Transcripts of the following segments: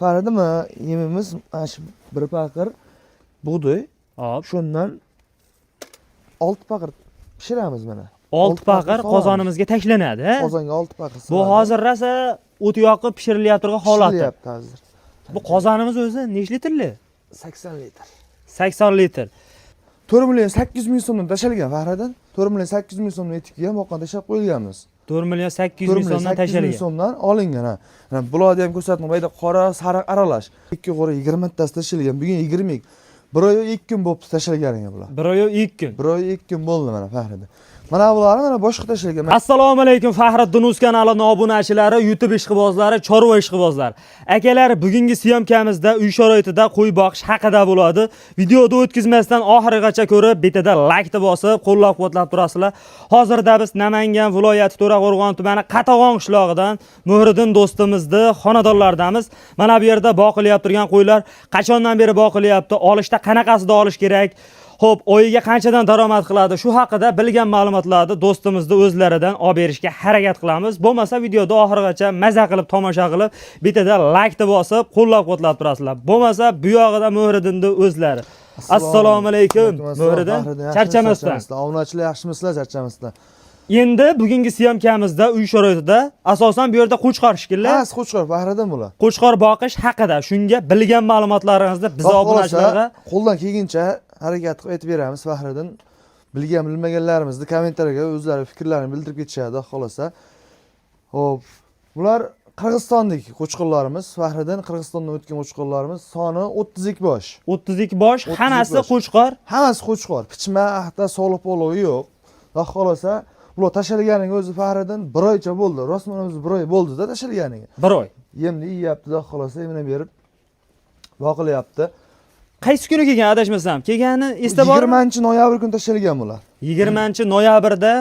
Faradimi, yemimiz mana shu bir paqir bug'doy. Hop. Shundan 6 paqir pishiramiz mana. 6 paqir qozonimizga tashlanadi, ha? Qozonga 6 paqir. Bu hozir rosa o't yoqib pishirilayotgan holati. Pishirilyapti hozir. Bu qozonimiz o'zi nechta litrli? 80 litr. 80 litr. 4 million 800 ming so'mdan tashalgan Fahradan. 4 million 800 ming so'mdan etikka ham oqqan tashab qo'yganmiz. 4 million 800 ming so'mdan 800 ming tashalgan. so'mdan olingan ha. Mana bularni ham ko'rsatdim. Bayda qora, sariq aralash. 2 qo'ra 20 tasi tashalgan. Bugun 20. Bir oy 2 kun bo'lib tashalganiga bular. Bir oy 2 kun. Bir oy 2 kun bo'ldi mana Fahrada. Mana bularni mana boshqa tashalgan. Assalomu alaykum Fahriddin Uz kanalining obunachilari, YouTube ishqibozlari, chorva ishqibozlari. Akalar, bugungi syomkamizda uy sharoitida qo'y boqish haqida bo'ladi. Videoni o'tkazmasdan oxirigacha ko'rib, bitida like bosib, qo'llab-quvvatlab turasizlar. Hozirda biz Namangan viloyati To'raqo'rg'on tumani Qatag'on qishlog'idan Muhriddin do'stimizning xonadonlaridamiz. Mana bu yerda boqilyapti turgan qo'ylar qachondan beri boqilyapti, olishda qanaqasida olish kerak? Xo'p, oyiga qanchadan daromad qiladi? Shu haqida bilgan ma'lumotlarni do'stimizni o'zlaridan olib berishga harakat qilamiz. Bo'lmasa videoni oxirigacha maza qilib tomosha qilib, bitida like bosib, qo'llab-quvvatlab turasizlar. Bo'lmasa bu yog'ida Muhriddinning o'zlari. Assalomu alaykum Muhriddin. Charchamasdan. Obunachilar yaxshimisizlar, charchamasdan. Endi bugungi syomkamizda uy sharoitida asosan bu yerda qo'chqor shikillar. Ha, qo'chqor Fahradan bular. Qo'chqor boqish haqida shunga bilgan ma'lumotlaringizni biz obunachilarga qo'ldan kelguncha harakat qilib aytib beramiz Fahriddin. Bilgan bilmaganlarimizni kommentariyga o'zlari fikrlarini bildirib ketishadi, xolosa. Xo'p, bular Qirg'izistondagi qo'chqorlarimiz, Fahriddin Qirg'izistondan o'tgan qo'chqorlarimiz soni 32 bosh. 32 bosh, hammasi qo'chqor. Hammasi qo'chqor. Pichma, ahda, soliq polovi yo'q. Xolosa, bular tashalganiga o'zi Fahriddin 1 oycha bo'ldi. Rostman o'zi 1 oy bo'ldi-da tashalganiga. 1 oy. Yemni yeyapti-da, xolosa, yemini berib boqilyapti. Qaysi kuni kelgan adashmasam? Kelgani esda bormi? 20-noyabr kuni tashalgan bular. 20-noyabrda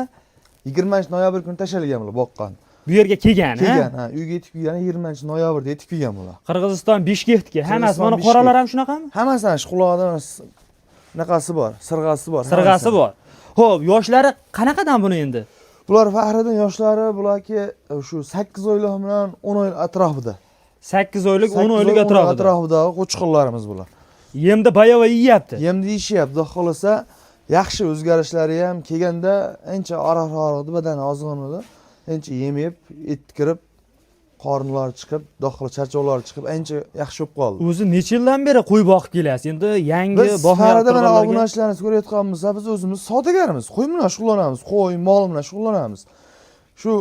20-noyabr kuni tashalgan bular boqqan. Bu yerga kelgan, ha? Kelgan, ha, uyga yetib kelgani 20-noyabrda yetib kelgan bular. Qirg'iziston Bishkekga. Hammasi mana qoralar ham shunaqami? Hammasi shu quloqda naqasi bor, sirg'asi bor. Sirg'asi bor. Xo'p, yoshlari qanaqadan buni endi? Bular Fahriddin yoshlari bularki shu 8 oylik bilan 10 oy atrofida. 8 oylik, 10 oylik atrofida qo'chqorlarimiz bular. Yemda bayava yeyapti. Yemni yeyishyapti, xolosa yaxshi o'zgarishlari ham kelganda ancha oraq-oraqdi badani ozg'inadi. Ancha yemib, etkirib, qornlari chiqib, dohli charchoqlari chiqib, ancha yaxshi bo'lib qoldi. O'zi necha yildan beri qo'y boqib kelasiz? Endi yangi boqmayapti. Mana obunachilarimiz ko'rayotganmiz, biz o'zimiz savdogarmiz. Qo'y bilan shug'ullanamiz, qo'y, mol bilan shug'ullanamiz. Shu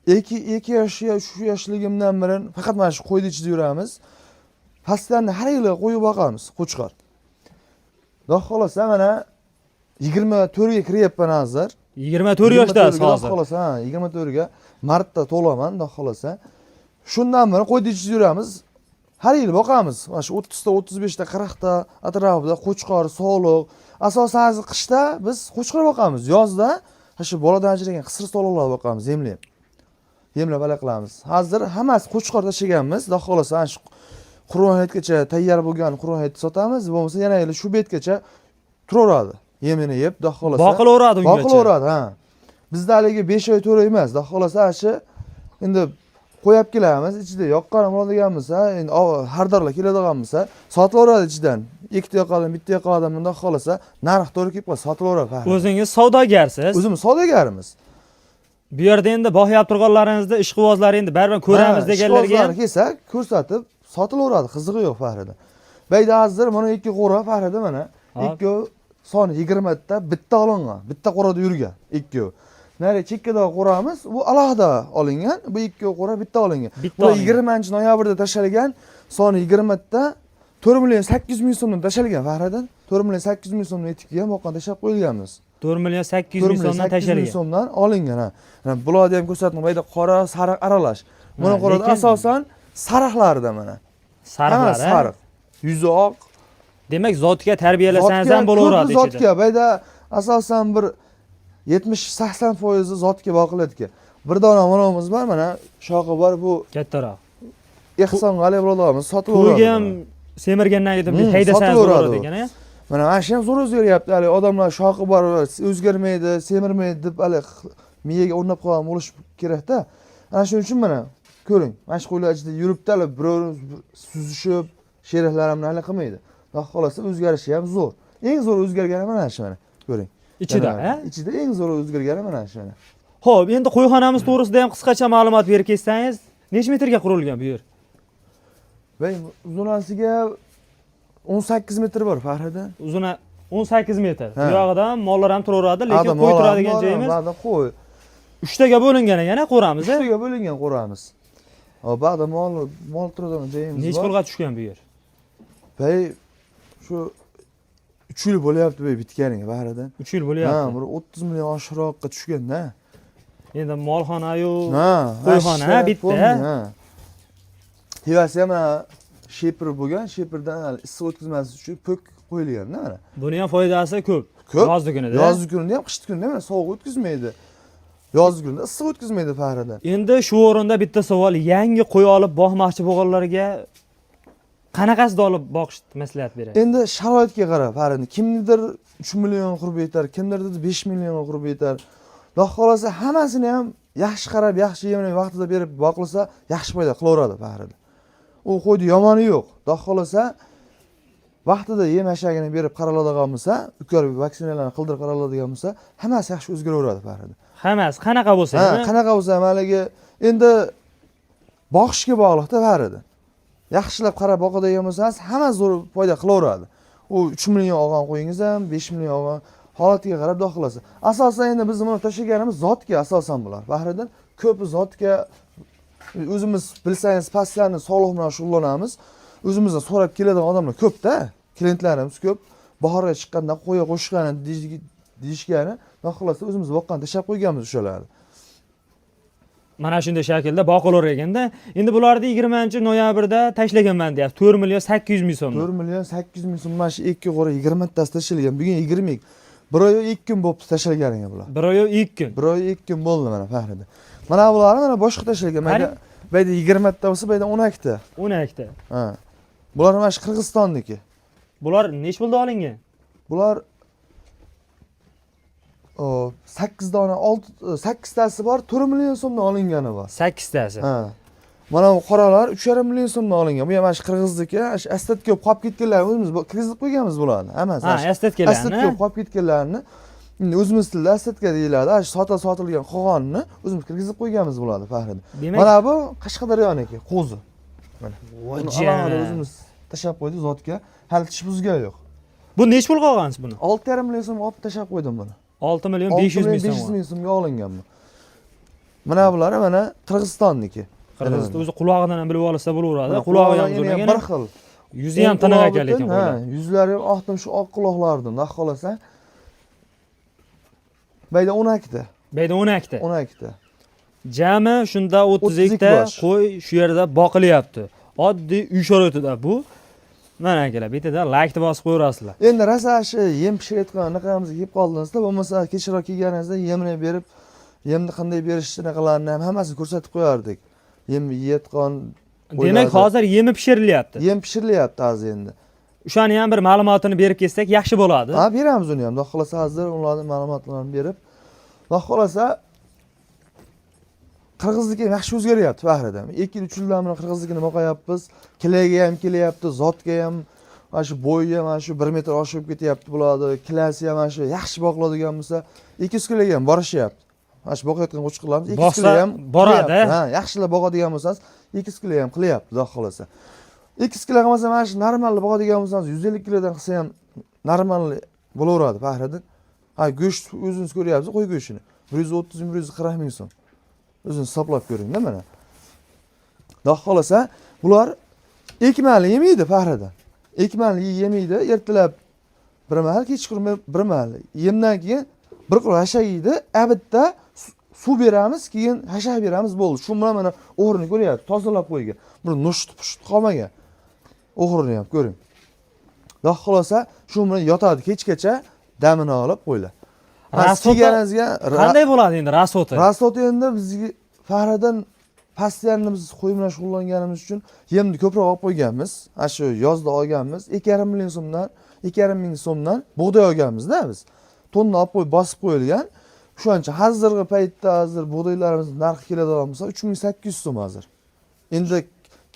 2 yosh, shu yoshligimdan beri faqat mana shu qo'yni ichida yuramiz. Pastlarni har yili qo'yib boqamiz, qo'chqor. Xohlasa mana 24 ga kiryapman hozir. 24 yoshdasiz hozir. Xohlasa, 24 ga martda to'laman, xohlasa. Shundan beri qo'yni ichida yuramiz. Har yil boqamiz. Mana shu 30 ta, 35 ta, 40 ta atrofida qo'chqor, soliq. Asosan hozir qishda biz qo'chqor boqamiz. Yozda shu boladan ajragan qisir soliqlar boqamiz, yemlab. Yemlab ala qilamiz. Hozir hammasi qo'chqor tashaganmiz. Xohlasa shu Qur'on hayitgacha tayyor bo'lgan Qur'on hayit sotamiz, bo'lmasa yana shu betgacha turaveradi. Yemini yeb, xohlasa. Boqilaveradi ungacha. Boqilaveradi, ha. Bizda haligi 5 oy 4 oy emas, xohlasa shu endi qo'yib kelamiz, ichida yoqqan bo'ladigan bo'lsa, endi hardorlar keladigan bo'lsa, sotilaveradi ichidan. Ikkita yoqqadan, bitta yoqqadan bunda xohlasa, narx to'g'ri kelib qolsa sotilaveradi. O'zingiz savdogarsiz. O'zimiz savdogarimiz. Bu yerda endi boqyap turganlaringizni ishqibozlar endi baribir ko'ramiz deganlarga ham kelsa, ko'rsatib sotilaveradi, qizig'i yo'q Fahrida. Bayda hozir mana 2 qo'ra Fahrida mana 2 soni 20 ta bitta olingan, bitta qo'rada yurgan 2. Nari chekkada qo'ramiz, bu alohida olingan, bu 2 qo'ra bitta olingan. Bu 20-noyabrda tashalgan, soni 20 ta 4 million 800 ming so'mdan tashalgan Fahridan. 4 million 800 ming so'mdan etikka ham boqqan tashab qo'yganmiz. 4 million 800 ming so'mdan tashalgan. So'mdan olingan ha. Bularni ham ko'rsatdim, bayda qora, sariq aralash. Mana qo'rada asosan sariqlarda mana. Sariqlar, sariq. Yuzi oq. Demak, zotga tarbiyalasangiz ham bo'laveradi ichida. Zotga bayda asosan bir 70-80% zotga boqilayotgan. Bir dona monamiz bor, mana shoxi bor, bu kattaroq. Ehson G'aliy birodarimiz sotib o'radi. Qo'yga ham semirgandan keyin haydasangiz bo'lardi ekan, a? Mana shu ham zo'r o'zgaryapti. Hali odamlar shoxi bor, o'zgarmaydi, semirmaydi deb hali miyaga o'rnab qolgan bo'lish kerak-da. Ana shuning uchun mana ko'ring. Mana shu qo'ylar ichida yuribdilar, birovimiz suzishib, sheriklarimni hali qilmaydi. Xudo xolasa o'zgarishi ham zo'r. Eng zo'r o'zgargani mana shu mana. Ko'ring. Ichida, ha? Ichida eng zo'r o'zgargani mana shu mana. Xo'p, endi qo'yxonamiz to'g'risida ham qisqacha ma'lumot berib ketsangiz, necha metrga qurilgan bu yer? Va uzunasiga 18 metr bor Fahrida. Uzuni 18 metr. Bu Ha. yog'idan mollar ham turaveradi, lekin qo'y turadigan joyimiz Ba'da qo'y. 3taga bo'lingan ekan qo'ramiz. Uchtaga bo'lingan qo'ramiz. Hop, ba'da mol turadigan joyimiz bor. Necha pulga tushgan bu yer? Bey shu 3 yil bo'lyapti bey bitganiga Bahridan. 3 yil Ha, bo'lyapti. bir 30 million oshiroqqa tushganda. Endi molxona-yu, Ha, qo'yxona bitta. Ha. Tevasi ham shepir bo'lgan, shepirdan issiq o'tkazmas uchun pok qo'yilgan-da mana. Buni ham foydasi ko'p. Ko'p. Yozda kunida. Yozgi kunida ham, qishki kunida ham sovuq o'tkazmaydi. Yozgi kunida issiq o'tkazmaydi Bahridan. Endi shu o'rinda bitta savol, yangi qo'y olib boqmoqchi bo'lganlarga qanaqasida olib boqish maslahat berasiz? Endi sharoitga qarab, Farid, kimnidir 3 million qurib yetar, kimnidir 5 million qurib yetar. Xudo xolasa hammasini ham yaxshi qarab, yaxshi yemini vaqtida berib boqilsa, yaxshi foyda qilaveradi Farid. U qo'ydi yomoni yo'q. Xudo xolasa vaqtida yem ashagini berib qaraladigan bo'lsa, ukar vaksinalarni qildirib qaraladigan bo'lsa, hammasi yaxshi o'zgaraveradi Farid. Hammasi qanaqa bo'lsa Ha, ham. qanaqa bo'lsa ham haligi endi boqishga bog'liqda Farid. Yaxshilab qarab boqadigan bo'lsangiz, hamma zo'r foyda qilaveradi. U 3 million olgan qo'yingiz ham 5 million olgan holatiga qarab do'xilasiz. Asosan endi biz buni tashlaganimiz zotga asosan bular. Bahridan ko'p zotga o'zimiz bilsangiz pastlarni sog'liq bilan shug'ullanamiz. O'zimizdan so'rab keladigan odamlar ko'p-da. Klientlarimiz ko'p. Bahorga chiqqanda qo'ya qo'shgani deyishgani, do'xilasiz o'zimiz boqqan tashlab qo'yganmiz o'shalarni. Mana shunday shaklda boqilaver ekanda, endi bularni 20-noyabrda tashlaganman deyapti. 4 million 800 ming so'm. 4 million 800 ming so'm mana shu 2 qo'ra 20 tasi tashalgan. Bugun 20. Bir oy 2 kun bo'libdi tashalganiga bular. Bir oy 2 kun. Bir oy 2 kun bo'ldi mana Fahrida. Mana bular mana boshqa tashalgan. Bayda 20 ta bo'lsa, bayda 12 ta. 12 ta. Ha. Bular mana shu Qirg'izistonniki. Bular nech pulda olingan? Bular 8 dona 8 tasi bor, 4 million so'mdan olingani bor. 8 tasi. Ha. Mana bu qoralar 3,5 million so'mdan olingan. Bu ham mana shu Qirg'izniki, astat ko'p qolib ketganlar o'zimiz kirgizib qo'yganmiz bularni. Hammasi. Ha, astatkalarni. Astat ko'p qolib ketganlarni endi o'zimiz tilda astatka deyiladi. Sotilgan qog'onni o'zimiz kirgizib qo'yganmiz bularni Fahrida. Mana bu Qashqadaryoniki, qo'zi. Mana. Buni o'zimiz tashab qo'ydik zotga. Hali tish buzgani yo'q. Bu nech pul qolgansiz buni? 6,5 million so'm olib tashab qo'ydim buni. 6 million 500 ming so'm. 500 ming so'mga olingan bu. Mana bular mana Qirg'izistonniki. Qirg'iziston o'zi qulog'idan ham bilib olsa bo'laveradi. Qulog'i ham zo'rmagan. Bir xil. Yuzi ham tiniq ekan lekin Ha, qo'ylar. yuzlari ham oqdim shu oq quloqlardan, xudo xolasa. Bayda 12 ta. Bayda 12 ta. 12 ta. Jami shunda 32 ta qo'y shu yerda boqilyapti. Oddiy uy sharoitida bu. Mana akalar, bitada like bosib qo'yasizlar. Endi rasashi yem pishirayotgan anaqamizni yeb qoldingizda, bo'lmasa kechroq kelganingizda yemini berib, yemni qanday berishini ham hammasini ko'rsatib qo'yardik. Yem yeyotgan. Demak, hozir yemi pishirilyapti. Yem pishirilyapti hozir endi. O'shani ham bir ma'lumotini berib ketsak yaxshi bo'ladi. Ha, beramiz uni ham. Xudo xolasa hozir ularning ma'lumotlarini berib, xudo xolasa Qirg'izniki yaxshi o'zgaryapti Fahrida. 2-3 yildan beri Qirg'iznikini boqayapmiz. Kilaga ham kelyapti, zotga ham, mana shu bo'yi ham mana shu 1 metr oshib ketyapti bularni. Kilasi ham mana shu yaxshi boqiladigan bo'lsa, 200 kiloga ham borishyapti. Mana shu boqayotgan qo'chqirlarimiz 200 kilo ham boradi. Ha, yaxshilab boqadigan bo'lsangiz, 200 kilo ham qilyapti, xudo xolasa. 200 kilo qilmasa mana shu normalni boqadigan bo'lsangiz, 150 kilodan qilsa ham normal bo'laveradi Fahrida. Ha, go'sht o'zingiz ko'ryapsiz, qo'y go'shtini. 130-140 ming so'm. O'zingiz hisoblab ko'ring-da mana. Xudo xolasa, bular ekmali yemaydi Fahrida. Ekmali yemaydi, ertalab bir mahal, kechqurun bir mahal. Yemdan keyin bir qo'l hashak yeydi, abitda suv beramiz, keyin hashak beramiz bo'ldi. Shu bilan mana o'g'rini ko'ryapsiz, tozalab qo'ygan. Bir nushti-pushti qolmagan. O'g'rini ham ko'ring. Xudo xolasa, shu bilan yotadi kechgacha, damini olib qo'ylar. Rasotga qanday bo'ladi endi rasoti? Rasoti endi bizga Fahridan pastlarni biz qo'y bilan shug'ullanganimiz uchun yemni ko'proq olib qo'yganmiz. Ana shu yozda olganmiz. 2,5 million so'mdan, 2,5 ming so'mdan bug'doy olganmiz-da biz. Tonna olib qo'yib bosib qo'yilgan. O'shancha hozirgi paytda hozir bug'doylarimiz narxi keladigan bo'lsa 3800 so'm hozir. Endi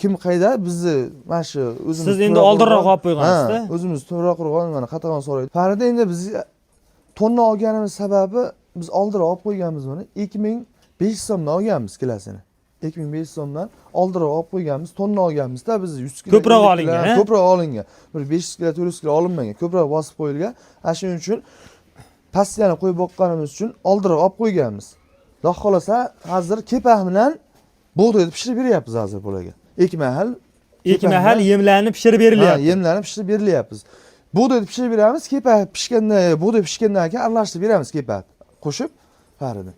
kim qayda bizni mana shu o'zimiz Siz endi oldinroq olib qo'ygansizda. O'zimiz to'g'ri qurgan mana qatag'on so'raydi. Farida endi biz tonna olganimiz sababi biz oldinroq olib qo'yganmiz buni 2500 so'mdan olganmiz kilasini. 2500 so'mdan oldinroq olib qo'yganmiz, tonna olganmizda biz 100 kilo Ko'proq olingan, ha? ko'proq olingan. Bir 500 kilo, 400 kilo olinmagan, ko'proq bosib qo'yilgan. Ana shuning uchun passiyani qo'yib boqqanimiz uchun oldinroq olib qo'yganmiz. Xudo xolasa hozir kepak bilan bug'doyni pishirib beryapmiz hozir bularga. Ikki mahal yemlarni pishirib Ha, berilyapti. yemlarni pishirib berilyapmiz. Bug'doyni pishirib beramiz, kepak bug'doy pishgandan keyin aralashtirib beramiz kepak qo'shib Farida.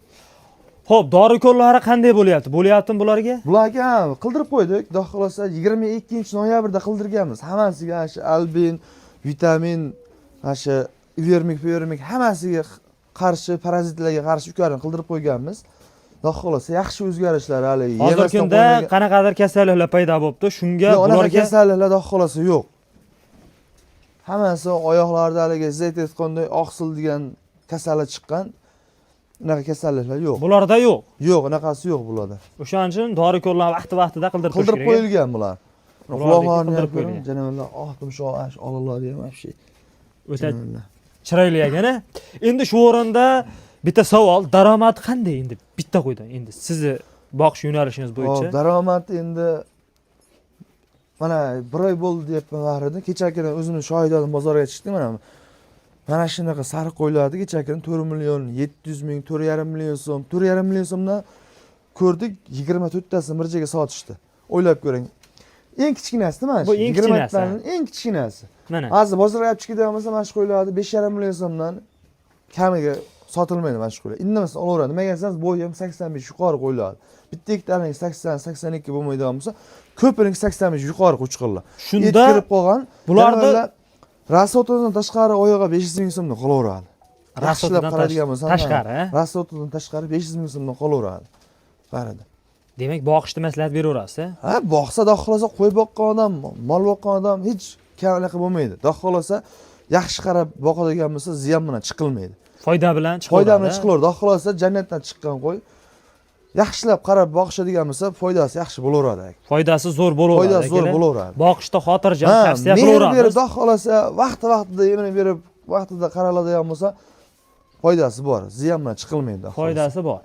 Xo'p, dorikorlari qanday bo'lyapti? Bo'lyaptimi bularga? Bularga qildirib qo'ydik. Xudo xolasa 22-noyabrda qildirganmiz. Hammasiga shu albin, vitamin, shu vermik hammasiga qarshi parazitlarga qarshi ukarini qildirib qo'yganmiz. Xudo xolasa yaxshi o'zgarishlar hali. Hozirgi kunda qanaqadir kasalliklar paydo bo'libdi. Shunga bularga bularga kasalliklar xudo xolasa yo'q. Hammasi oyoqlarida haligi zayt etganday oqsil degan kasallik chiqqan. Unaqa kasalliklar yo'q. bularda yo'q. Yo'q, unaqasi yo'q bularda. O'shaning uchun dorikorlar vaqti-vaqtida qildirib qo'yish Qildirib kerak. qo'yilgan bular. Bularniki Quloqlarni qildirib ham qo'yilgan. janavarlar tumshoq olaladi ham вообще. O'ta chiroyli ekan. Endi shu o'rinda bitta savol, daromad qanday endi bitta qo'ydan? Endi sizni boqish yo'nalishingiz bo'yicha. Daromad endi mana 1 oy bo'ldi deyapman Farida. Kechagina o'zimiz shohidadan bozorga chiqdik mana. Mana shunaqa sariq qo'ylardi kechagina 4 million 700 ming, 4,5 million so'm, 4,5 million so'mdan ko'rdik 24 tasini bir joyga sotishdi. O'ylab ko'ring. Eng kichkinasi mana Bu shu eng 20 kichkinasi. taning eng kichkinasi. Mana. Hozir bozorga olib chiqadigan bo'lsa mana shu qo'ylarni 5,5 million so'mdan kamiga sotilmaydi mana shu qo'ylar. Indamasdan olaveradi. Nimaga desangiz bo'yi ham 85 yuqori qo'yiladi. Bitta ikkitaning 80-82 bo'lmaydigan bo'lsa, ko'pining 85 yuqori qo'chqorlar. Shunda kirib qolgan. bularda rasotidan tashqari oyog'iga 500 ming so'mdan qolaveradi. rasotidan qaraydigan bo'lsa, tashqari, ha? rasotidan tashqari 500 ming so'mdan qolaveradi. Farida. Demak, boqishni maslahat beraverasiz. Ha, boqsa xudo xolasa qo'y boqqan odam, mol boqqan odam hech kamlik bo'lmaydi. Xudo xolasa yaxshi qarab boqadigan bo'lsa, ziyon bilan chiqilmaydi. Foyda bilan chiqadi. Foyda bilan chiqiladi. Xudo xolasa jannatdan chiqqan qo'y yaxshilab qarab boqishadigan bo'lsa, foydasi yaxshi bo'laveradi. Foydasi zo'r bo'laveradi. Foydasi zo'r bo'laveradi. Boqishda xotirjam tavsiya berib qilaveramiz. xudo xolasa vaqti-vaqtida yemini berib, vaqtida qaraladigan bo'lsa, foydasi bor. Ziyon bilan chiqilmaydi. Foydasi bor.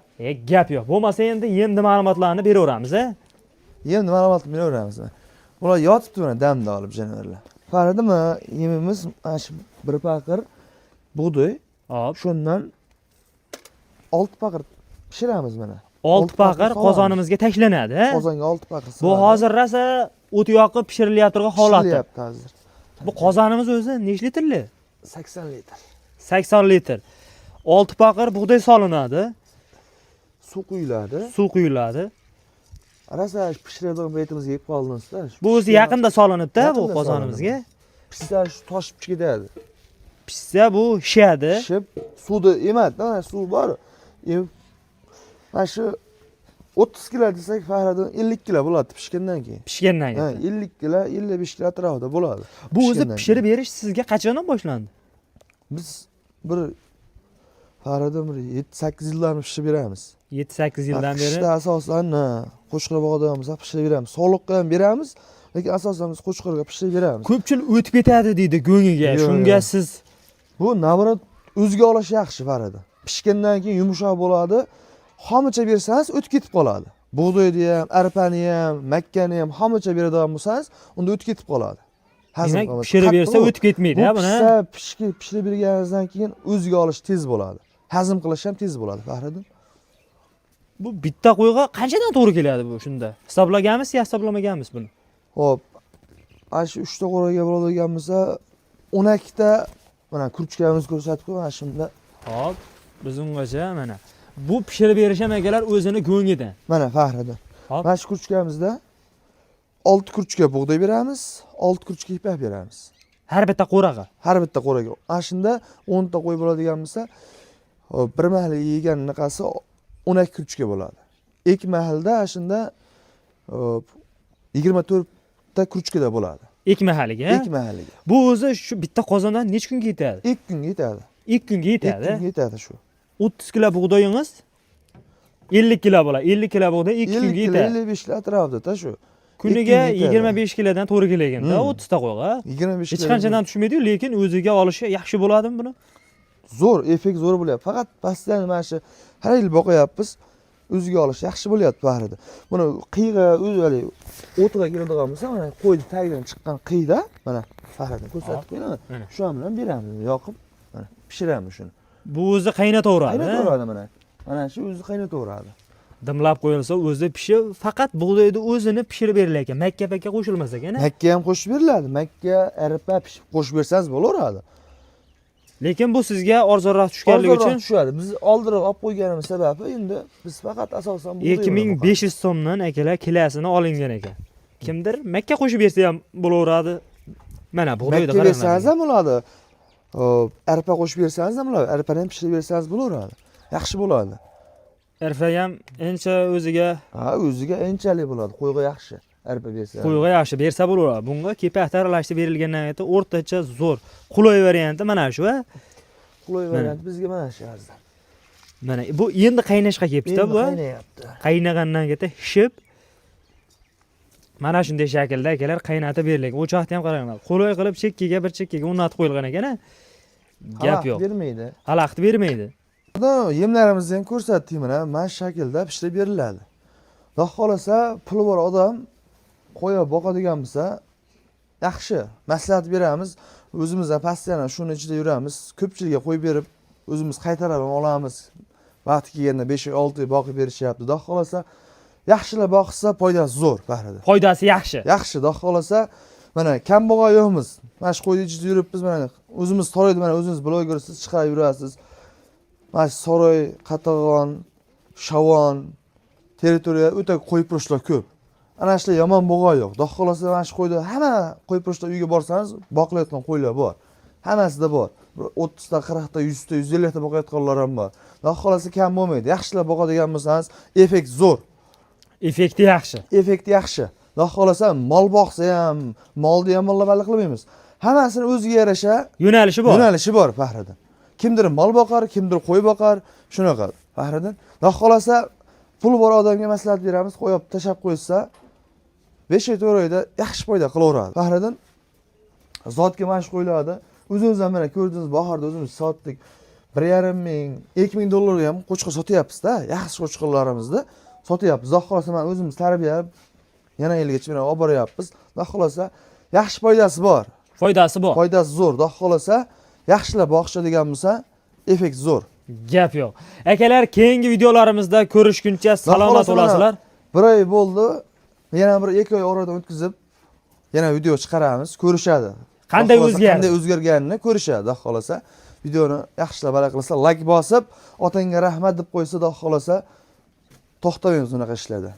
Gap yo'q. Bo'lmasa endi yemni ma'lumotlarni beraveramiz, a? Yemni ma'lumotni beraveramiz. Ular yotibdi mana damda olib janavarlar. Faridimi, yemimiz mana shu bir paqir bug'doy. Hop. Shundan 6 paqir pishiramiz mana. 6 paqir qozonimizga tashlanadi, ha? Qozonga 6 paqir. Bu hozir rosa o't yoqib pishirilayotgan holati. Pishirilyapti hozir. Bu qozonimiz o'zi nechta litrli? 80 litr. 80 litr. 6 paqir bug'doy solinadi, Suv quyiladi. suv quyiladi. Rosa pishiradigan paytimizga yeb qoldingizda. Bu o'zi yaqinda solinibdi bu Yaqinda qozonimizga. Pishsa shu toshib ketadi. Pishsa bu shiyadi. Pishib suvda emas, mana suv bor. Mana shu 30 kilo desak Fahriddin 50 kilo bo'ladi pishgandan keyin. Pishgandan Ha, keyin. 50 kilo, 55 kilo atrofida bo'ladi. Bu o'zi pishgandan pishirib berish sizga qachondan boshlandi? Biz bir Fahriddin bir 7-8 yildan pishirib beramiz. 7-8 yildan beri. Qishda asosan qo'chqor bog'ida ham pishirib beramiz. Sog'liqqa ham beramiz, lekin asosan biz qo'chqorga pishirib beramiz. Ko'pchilik o'tib ketadi deydi go'ngiga. Yo'q, Shunga yo'q. siz Bu navrot o'ziga olish yaxshi Fahriddin. Pishgandan keyin yumshoq bo'ladi. Xomicha bersangiz o'tib ketib qoladi. Bug'doyni ham, arpani ham, makkani ham xomicha beradigan bo'lsangiz, unda o'tib ketib qoladi. demak pishirib bersa o'tib ketmaydi, ha buni. Pishirib berganingizdan keyin o'ziga olish tez bo'ladi. Hazm qilish ham tez bo'ladi, Fahriddin. Bu bitta qo'yga qanchadan to'g'ri keladi bu shunda? Hisoblaganmisiz yo hisoblamaganmisiz buni? Xo'p. Ana shu 3 ta qo'raga bo'ladigan bo'lsa, 12 ta mana kurchkamiz ko'rsatib qo'y, mana shunda. Hop, biz ungacha mana. Bu pishirib berish ham akalar o'zini go'ngidan. Mana Fahriddin. Hop. Mana shu kurchkamizda 6 kurchka bug'doy beramiz, 6 kurchka ipak beramiz. Har bitta qo'raga. Har bitta qo'raga. Ana shunda 10 ta qo'y bo'ladigan bo'lsa, bir mahal yegan naqasi 12 kurchka bo'ladi. Ikki mahalda ana shunda 24 ta kurchkada bo'ladi. Ikki mahaliga. Ikki mahaliga. Bu o'zi shu bitta qozondan necha kunga yetadi? 2 kunga yetadi. 2 kunga 2 yetadi. kunga yetadi shu. 30 kilo bug'doyingiz 50 kilo bo'ladi. 50 kilo bo'ldi 2 50 kunga kilo yetadi. 55 kilo atrofida shu. Kuniga Ikki kunga yetadi. 25 kilodan to'g'ri kelganda 30 ta qo'yga. 25 Hech kilo. qanchadan tushmaydi-yu, lekin o'ziga olishi yaxshi bo'ladimi buni? Zo'r, effekt zo'r bo'lyapti. Faqat pastdan mana shu har yil boqyapmiz. O'ziga olish yaxshi bo'lyapti barida. Buni qiyga o'zali o'tiga keladigan bo'lsa, mana qo'yni tagidan chiqqan qiyda, mana Fahriddin ko'rsatib qo'yaman. Mana. Shu bilan beramiz, yoqib, mana pishiramiz shuni. Bu o'zi qaynataveradi. Qaynataveradi mana. Mana shu o'zi qaynataveradi. Dimlab qo'yilsa o'zi pishib, faqat bug'doyni o'zini pishirib berilar ekan. Makka pakka qo'shilmas ekan. Makka ham qo'shib beriladi. Makka, arpa pishib qo'shib bersangiz bo'laveradi. Lekin bu sizga arzonroq tushganligi uchun tushadi. Biz oldinroq olib qo'yganimiz sababi endi biz faqat asosan 2500 so'mdan akalar kilasini olingan ekan. Kimdir Makka qo'shib bersa ham bo'laveradi. Mana bug'doyda Makka bersangiz ham bo'ladi. Arpa qo'shib bersangiz ham bo'ladi. Arpani ham pishirib bersangiz bo'laveradi. Yaxshi bo'ladi. Arpa ham ancha o'ziga O'ziga anchalik bo'ladi. Qo'yga yaxshi. Arpa bersa. qo'yga yaxshi bersa bo'laveradi. Bunga kepak aralashtirib berilgandan keyin o'rtacha zo'r, qulay varianti mana shu, a? Qulay variant bizga mana shu arzon. Mana bu endi qaynashga kelibdi bu. Qaynayapti. Qaynagandan keyin hishib mana shunday shaklda akalar qaynatib berilgan. O'choqni ham qaranglar. Qulay qilib chekkaga bir chekkaga o'rnatib qo'yilgan ekan, a? Gap yo'q. Bermaydi. Xalaqit bermaydi. Yemlarimizni ham ko'rsatdik mana shu shaklda pishirib beriladi. Xudo xolasa puli bor odam qo'ya boqadigan bo'lsa, yaxshi maslahat beramiz. O'zimiz ham pastdan shuni ichida yuramiz. Ko'pchilikga qo'yib berib, o'zimiz qaytarib olamiz. Vaqti kelganda 5-6 oy boqib berishyapti. Xudo xolasa yaxshilab boqsa foydasi zo'r Fahriddin. Foydasi yaxshi. Yaxshi, xudo xolasa mana kambag'al yo'qmiz. Mana shu qo'yni ichida yuribmiz, mana o'zimiz Soroyda mana o'zingiz blogersiz, chiqarib yurasiz. Mana shu Soroy, Qatag'on, Shavon territoriya o'ta qo'y purushlar ko'p. Ana shular yomon bo'g'oy yo'q. Xudo xolasa mana shu qo'yda hamma qo'y purushlar uyga borsangiz, boqilayotgan qo'ylar bor. Hammasida bor. 30 ta, 40 ta, 100 ta, 150 ta boqayotganlar ham bor. Xudo xolasa kam bo'lmaydi. Yaxshilab boqadigan bo'lsangiz, effekt zo'r. Effekti yaxshi. Effekti yaxshi. Xudo xolasa mol boqsa ham, molni ham balla qilmaymiz. Hammasini o'ziga yarasha Yo'nalishi bor. yo'nalishi bor Fahriddin. Kimdir mol boqar, kimdir qo'y boqar, shunaqa Fahriddin. Xudo xolasa pul bor odamga maslahat beramiz, qo'yib tashab qo'ysa 5-4 oyda yaxshi foyda qilaveradi. Fahriddin zotga mashq qo'yiladi. O'zingiz ham mana ko'rdingiz, bahorda o'zimiz sotdik. 1,5 ming, 2 ming dollarga ham qo'chqa sotyapmiz-da. Yaxshi qo'chqalarimizni sotyapmiz. Xudo xolasa men o'zimiz tarbiyalab yana yilgacha men olib boryapmiz. Xudo xolasa yaxshi foydasi bor. Foydasi bor. Foydasi zo'r. Xudo xolasa yaxshilab boqishadigan bo'lsa, effekt zo'r. Gap yo'q. Akalar, keyingi videolarimizda ko'rishguncha salomat bo'lasizlar. 1 oy bo'ldi. Yana bir 2 oy oradan o'tkazib yana video chiqaramiz, ko'rishadi. Qanday o'zgardi? Qanday o'zgarganini ko'rishadi, xudo xolasa. Videoni yaxshilab harakat qilsa, like bosib, otangga rahmat deb qo'ysa, xudo xolasa to'xtamaymiz unaqa ishlarda.